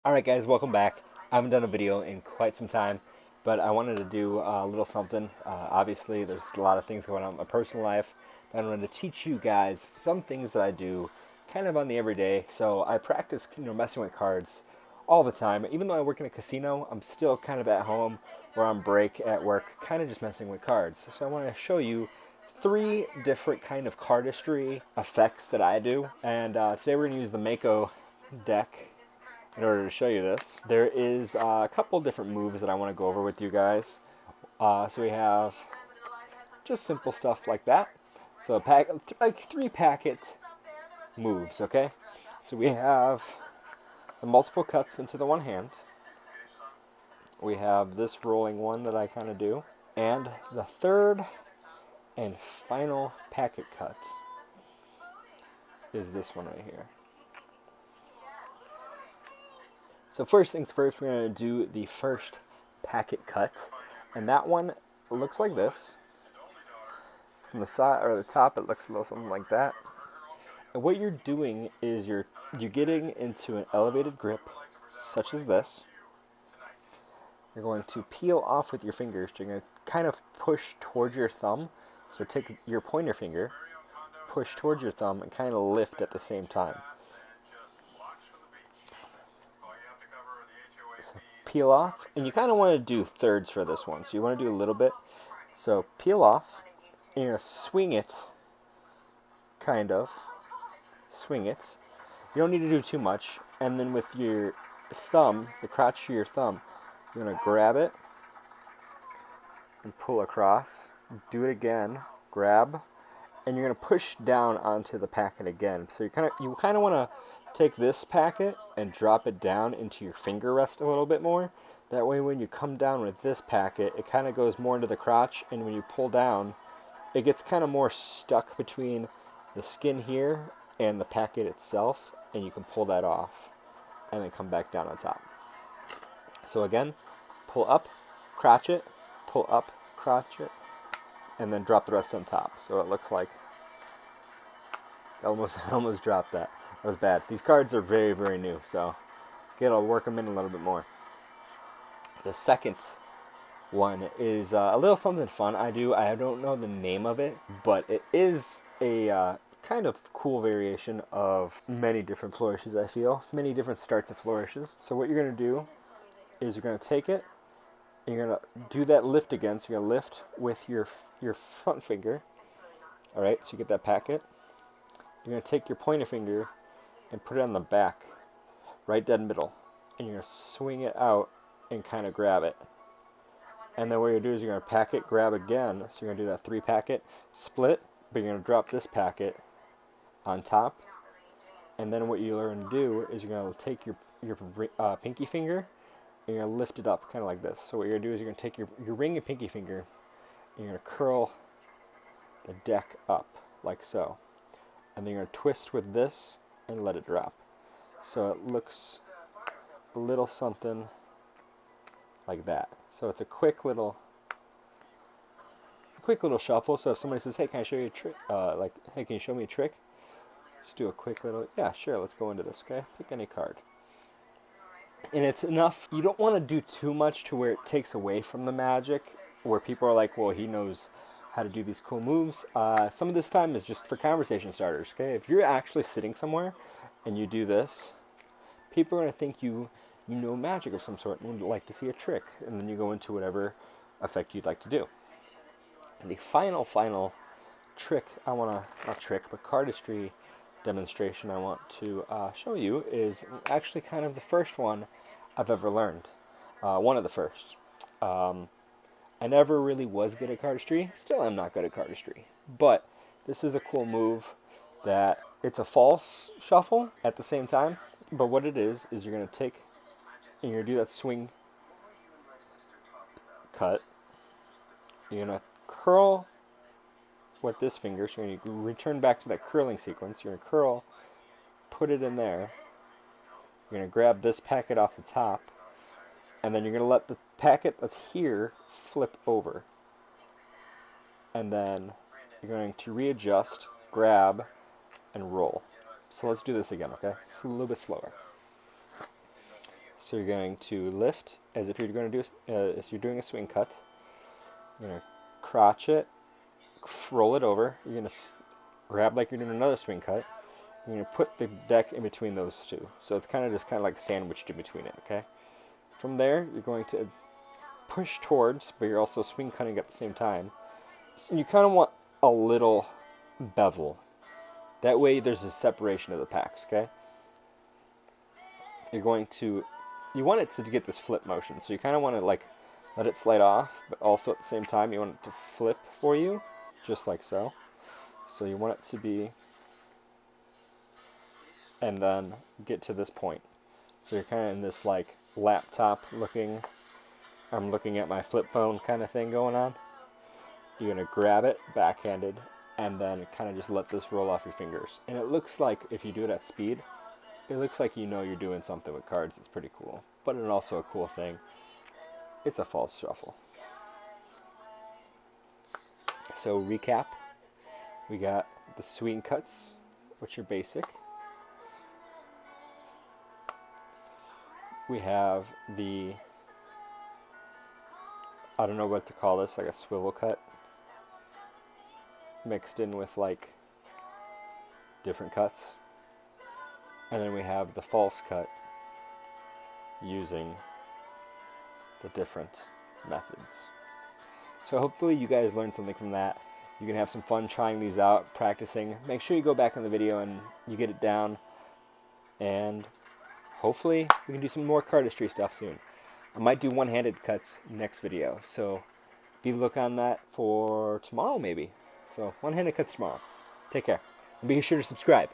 Alright guys, welcome back. I haven't done a video in quite some time, but I wanted to do a little something. Obviously, there's a lot of things going on in my personal life, but I wanted to teach you guys some things that I do kind of on the everyday. So I practice, messing with cards all the time. Even though I work in a casino, I'm still kind of at home or on break at work, kind of just messing with cards. So I want to show you three different kind of cardistry effects that I do. And today we're going to use the Mako deck in order to show you this. There is a couple different moves that I want to go over with you guys. So we have just simple stuff like that. So like 3 packet moves, okay? So we have the multiple cuts into the one hand. We have this rolling one that I kind of do. And the third and final packet cut is this one right here. So first things first, we're going to do the first packet cut. And that one looks like this. From the side or the top, it looks a little something like that. And what you're doing is you're getting into an elevated grip, such as this. You're going to peel off with your fingers. You're going to kind of push towards your thumb. So take your pointer finger, push towards your thumb, and kind of lift at the same time. So peel off, and you kind of want to do thirds for this one. So you want to do a little bit. So peel off, and you're going to swing it, kind of. Swing it. You don't need to do too much. And then with your thumb, the crotch of your thumb, you're going to grab it and pull across. Do it again. Grab. And you're going to push down onto the packet again. So you kind of want to take this packet and drop it down into your finger rest a little bit more. That way when you come down with this packet, it kind of goes more into the crotch, and when you pull down, it gets kind of more stuck between the skin here and the packet itself, and you can pull that off and then come back down on top. So again, pull up, crotch it, pull up, crotch it, and then drop the rest on top. So it looks like I almost dropped that. That was bad. These cards are very, very new, so I'll work them in a little bit more. The second one is a little something fun I do. I don't know the name of it, but it is a kind of cool variation of many different flourishes, I feel. Many different starts of flourishes. So what you're going to do is you're going to take it, and you're going to do that lift again. So you're going to lift with your front finger. All right, so you get that packet. You're going to take your pointer finger and put it on the back, right dead middle. And you're going to swing it out and kind of grab it. And then what you're going to do is you're going to packet grab again. So you're going to do that 3-packet split, but you're going to drop this packet on top. And then what you're going to do is you're going to take your pinky finger and you're going to lift it up kind of like this. So what you're going to do is you're going to take your ring and pinky finger and you're going to curl the deck up like so. And then you're going to twist with this and let it drop. So it looks a little something like that. So it's a quick little shuffle. So if somebody says, "Hey, can I show you a trick?" "Hey, can you show me a trick?" Just do a quick little, "Yeah, sure, let's go into this." Okay, pick any card. And it's enough. You don't want to do too much to where it takes away from the magic, where people are like, "Well, he knows how to do these cool moves." Some of this time is just for conversation starters. Okay, if you're actually sitting somewhere and you do this, people are going to think you know magic of some sort and would like to see a trick, and then you go into whatever effect you'd like to do. And the final trick I want to, not trick, but cardistry demonstration I want to show you is actually kind of the first one I've ever learned. One of the first. I never really was good at cardistry. Still am not good at cardistry. But this is a cool move that it's a false shuffle at the same time. But what it is you're going to take and you're going to do that swing cut. You're going to curl with this finger. So you're going to return back to that curling sequence. You're going to curl, put it in there. You're going to grab this packet off the top. And then you're going to let the packet that's here flip over. And then you're going to readjust, grab, and roll. So let's do this again, okay? It's a little bit slower. So you're going to lift as if you're going to do as you're doing a swing cut. You're going to crotch it, roll it over. You're going to grab like you're doing another swing cut. You're going to put the deck in between those two. So it's kind of like sandwiched in between it, okay? From there, you're going to push towards, but you're also swing cutting at the same time. So you kind of want a little bevel. That way there's a separation of the packs, okay? You want it to get this flip motion. So you kind of want to like let it slide off, but also at the same time you want it to flip for you, just like so. So you want it to be, and then get to this point. So you're kind of in this like laptop looking, I'm looking at my flip phone kind of thing going on. You're going to grab it backhanded and then kind of just let this roll off your fingers. And it looks like, if you do it at speed, it looks like you know you're doing something with cards. It's pretty cool. But it's also a cool thing. It's a false shuffle. So recap. We got the swing cuts, which are basic. We have the, I don't know what to call this, like a swivel cut, mixed in with like different cuts. And then we have the false cut using the different methods. So hopefully you guys learned something from that. You can have some fun trying these out, practicing. Make sure you go back in the video and you get it down. And hopefully we can do some more cardistry stuff soon. I might do one-handed cuts next video. So be look on that for tomorrow maybe. So one-handed cuts tomorrow. Take care. And be sure to subscribe.